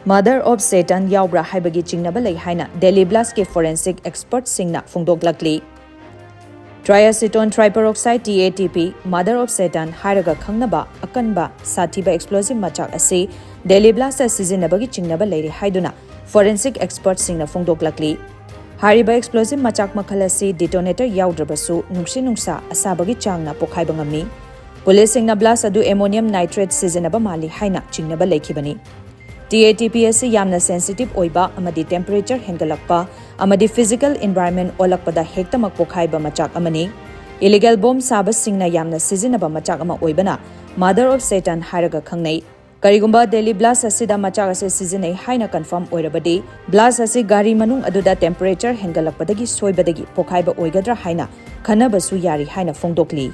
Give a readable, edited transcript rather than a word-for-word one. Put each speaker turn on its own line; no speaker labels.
Mother of Satan yaobara haibagi chingnaba lei haina Delhi Blast ke forensic expert singna phongdok lakli. Triacetone triperoxide TATP Mother of Satan hairaga khangnaba akanba sathiba explosive machak ase Delhi Blast sizinabagi chingnaba leiri haiduna forensic expert singna phongdok lakli. Hariba explosive machak makhal ase detonator yaudраbasu nungsi nungsa asabagi changna pokhaiba ngamni. Police singna blast adu ammonium nitrate sizinaba mali haina chingnaba leikhibani. TATP ase yamna sensitive oiba amadi temperature hengalakpa amadi physical environment olakpada hektamak pokhaiba machak amani. Illegal bomb sabas singna yamna sizinaba machak ama oibana Mother of Satan hairaga khangnei. Karigumba Delhi Blast asida machak ase sizinei haina confirm oirabadi blast ase gari manung aduda temperature hengalakpadagi soibadagi pokhaiba oigadra haina khanabasu yari haina phongdokli.